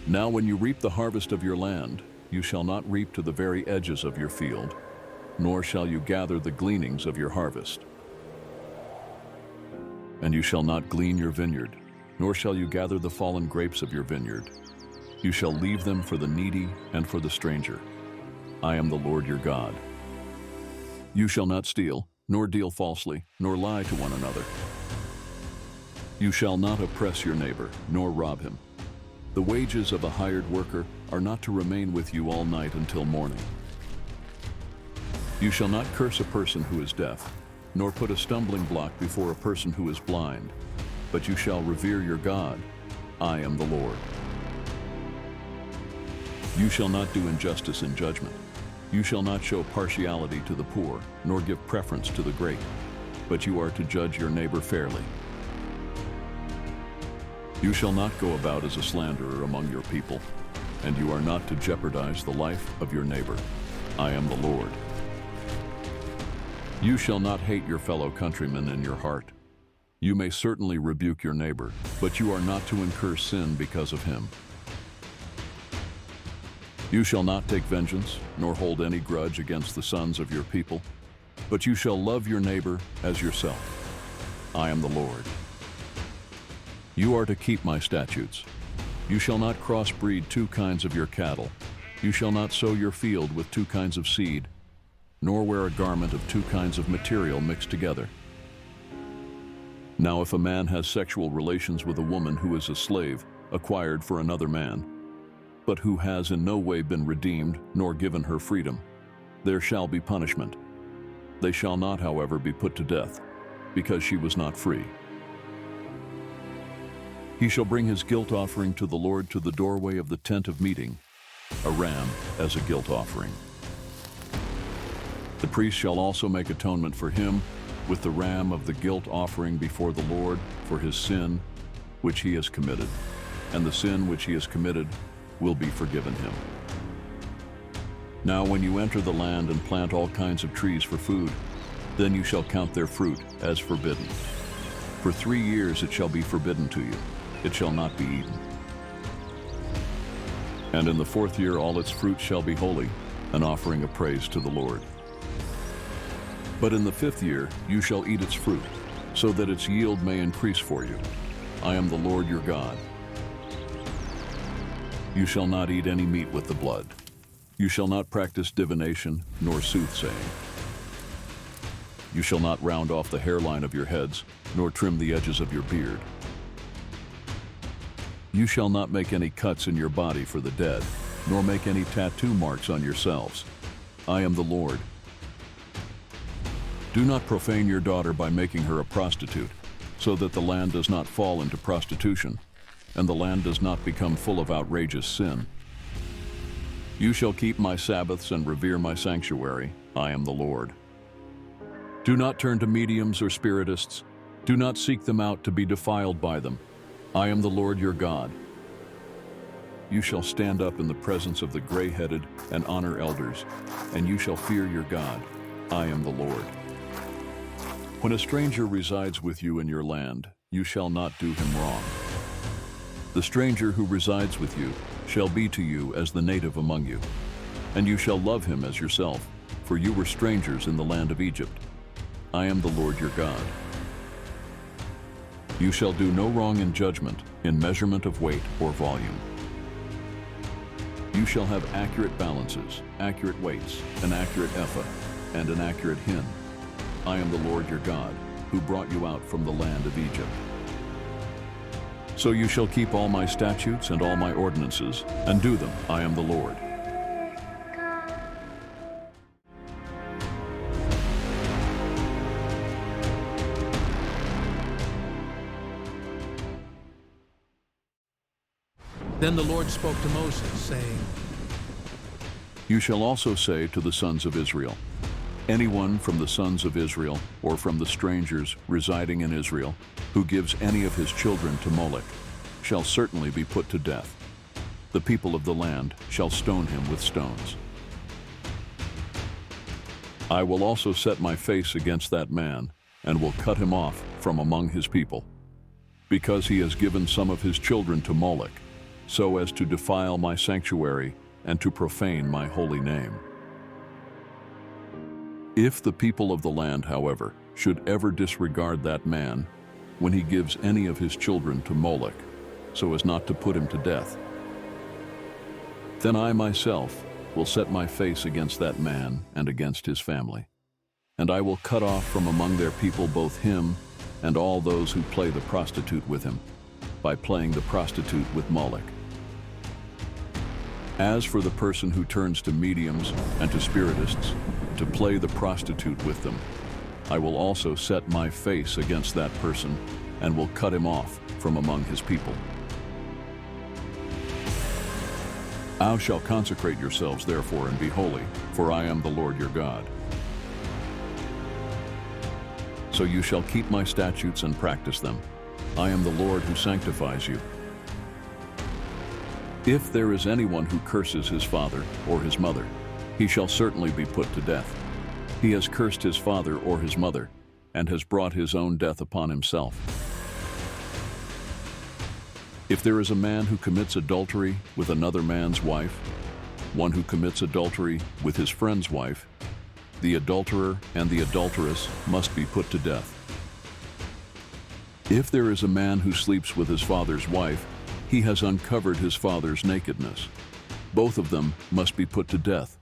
Now when you reap the harvest of your land, you shall not reap to the very edges of your field, nor shall you gather the gleanings of your harvest. And you shall not glean your vineyard, nor shall you gather the fallen grapes of your vineyard. You shall leave them for the needy and for the stranger. I am the Lord your God. You shall not steal, nor deal falsely, nor lie to one another. You shall not oppress your neighbor, nor rob him. The wages of a hired worker are not to remain with you all night until morning. You shall not curse a person who is deaf, nor put a stumbling block before a person who is blind, but you shall revere your God. I am the Lord. You shall not do injustice in judgment. You shall not show partiality to the poor, nor give preference to the great, but you are to judge your neighbor fairly. You shall not go about as a slanderer among your people, and you are not to jeopardize the life of your neighbor. I am the Lord. You shall not hate your fellow countrymen in your heart. You may certainly rebuke your neighbor, but you are not to incur sin because of him. You shall not take vengeance, nor hold any grudge against the sons of your people, but you shall love your neighbor as yourself. I am the Lord. You are to keep my statutes. You shall not crossbreed two kinds of your cattle. You shall not sow your field with two kinds of seed, nor wear a garment of two kinds of material mixed together. Now if a man has sexual relations with a woman who is a slave, acquired for another man, but who has in no way been redeemed nor given her freedom, there shall be punishment. They shall not, however, be put to death, because she was not free. He shall bring his guilt offering to the Lord to the doorway of the tent of meeting, a ram as a guilt offering. The priest shall also make atonement for him with the ram of the guilt offering before the Lord for his sin which he has committed, and the sin which he has committed will be forgiven him. Now when you enter the land and plant all kinds of trees for food, then you shall count their fruit as forbidden. For 3 years it shall be forbidden to you. It shall not be eaten. And in the 4th year all its fruit shall be holy, an offering of praise to the Lord. But in the 5th year you shall eat its fruit, so that its yield may increase for you. I am the Lord your God. You shall not eat any meat with the blood. You shall not practice divination nor soothsaying. You shall not round off the hairline of your heads, nor trim the edges of your beard. You shall not make any cuts in your body for the dead, nor make any tattoo marks on yourselves. I am the Lord. Do not profane your daughter by making her a prostitute, so that the land does not fall into prostitution, and the land does not become full of outrageous sin. You shall keep my Sabbaths and revere my sanctuary. I am the Lord. Do not turn to mediums or spiritists. Do not seek them out to be defiled by them. I am the Lord your God. You shall stand up in the presence of the gray-headed and honor elders, and you shall fear your God. I am the Lord. When a stranger resides with you in your land, you shall not do him wrong. The stranger who resides with you shall be to you as the native among you, and you shall love him as yourself, for you were strangers in the land of Egypt. I am the Lord your God. You shall do no wrong in judgment, in measurement of weight or volume. You shall have accurate balances, accurate weights, an accurate ephah, and an accurate hin. I am the Lord your God, who brought you out from the land of Egypt. So you shall keep all my statutes and all my ordinances, and do them. I am the Lord. Then the Lord spoke to Moses, saying, You shall also say to the sons of Israel, anyone from the sons of Israel or from the strangers residing in Israel who gives any of his children to Molech shall certainly be put to death. The people of the land shall stone him with stones. I will also set my face against that man and will cut him off from among his people, because he has given some of his children to Molech. so as to defile my sanctuary and to profane my holy name. If the people of the land, however, should ever disregard that man when he gives any of his children to Moloch, so as not to put him to death, then I myself will set my face against that man and against his family, and I will cut off from among their people both him and all those who play the prostitute with him, by playing the prostitute with Moloch. As for the person who turns to mediums and to spiritists to play the prostitute with them, I will also set my face against that person and will cut him off from among his people. Thou shalt consecrate yourselves therefore and be holy, for I am the Lord your God. So you shall keep my statutes and practice them. I am the Lord who sanctifies you. If there is anyone who curses his father or his mother, he shall certainly be put to death. He has cursed his father or his mother, and has brought his own death upon himself. If there is a man who commits adultery with another man's wife, one who commits adultery with his friend's wife, the adulterer and the adulteress must be put to death. If there is a man who sleeps with his father's wife, he has uncovered his father's nakedness. Both of them must be put to death.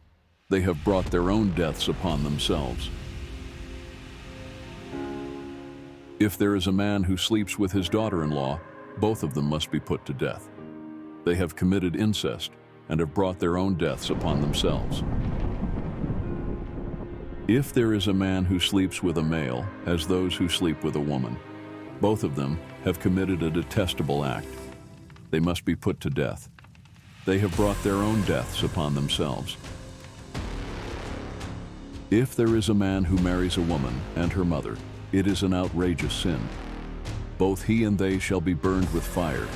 They have brought their own deaths upon themselves. If there is a man who sleeps with his daughter-in-law, both of them must be put to death. They have committed incest and have brought their own deaths upon themselves. If there is a man who sleeps with a male as those who sleep with a woman, both of them have committed a detestable act. They must be put to death. They have brought their own deaths upon themselves. If there is a man who marries a woman and her mother, it is an outrageous sin. Both he and they shall be burned with fire,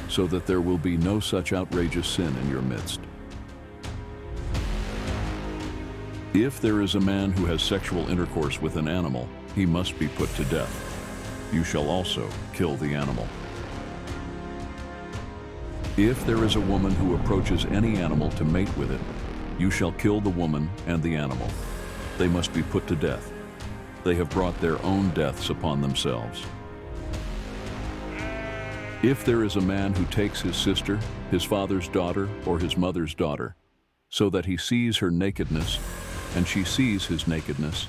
so that there will be no such outrageous sin in your midst. If there is a man who has sexual intercourse with an animal, he must be put to death. You shall also kill the animal. If there is a woman who approaches any animal to mate with it, you shall kill the woman and the animal. They must be put to death. They have brought their own deaths upon themselves. If there is a man who takes his sister, his father's daughter, or his mother's daughter, so that he sees her nakedness, and she sees his nakedness,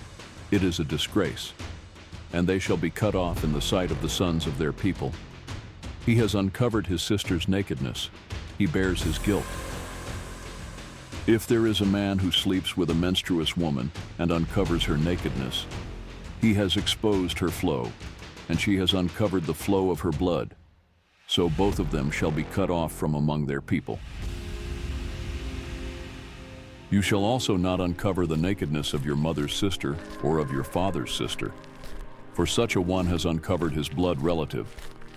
it is a disgrace, and they shall be cut off in the sight of the sons of their people. He has uncovered his sister's nakedness. He bears his guilt. If there is a man who sleeps with a menstruous woman and uncovers her nakedness, he has exposed her flow, and she has uncovered the flow of her blood. So both of them shall be cut off from among their people. You shall also not uncover the nakedness of your mother's sister or of your father's sister, for such a one has uncovered his blood relative.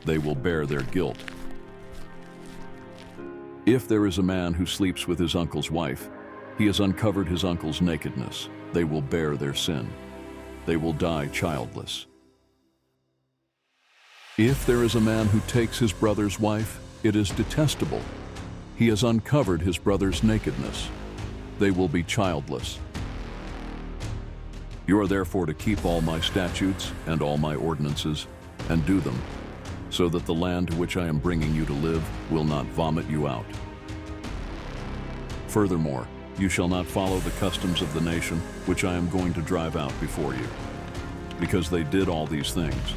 They will bear their guilt. If there is a man who sleeps with his uncle's wife, he has uncovered his uncle's nakedness. They will bear their sin. They will die childless. If there is a man who takes his brother's wife, it is detestable. He has uncovered his brother's nakedness. They will be childless. You are therefore to keep all my statutes and all my ordinances, and do them, so that the land to which I am bringing you to live will not vomit you out. Furthermore, you shall not follow the customs of the nation which I am going to drive out before you, because they did all these things.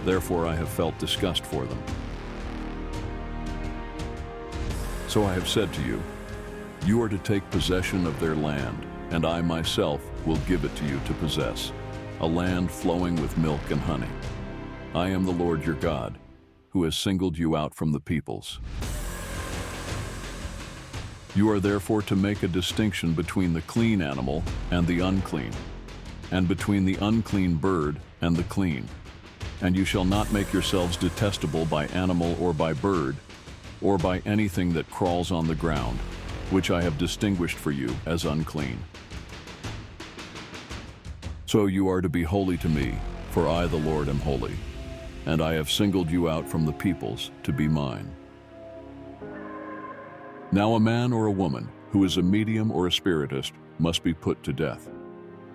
Therefore I have felt disgust for them. So I have said to you, you are to take possession of their land, and I myself will give it to you to possess, a land flowing with milk and honey. I am the Lord your God, who has singled you out from the peoples. You are therefore to make a distinction between the clean animal and the unclean, and between the unclean bird and the clean. And you shall not make yourselves detestable by animal or by bird, or by anything that crawls on the ground, which I have distinguished for you as unclean. So you are to be holy to me, for I, the Lord, am holy, and I have singled you out from the peoples to be mine. Now a man or a woman who is a medium or a spiritist must be put to death.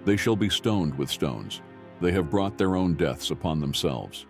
They shall be stoned with stones. They have brought their own deaths upon themselves.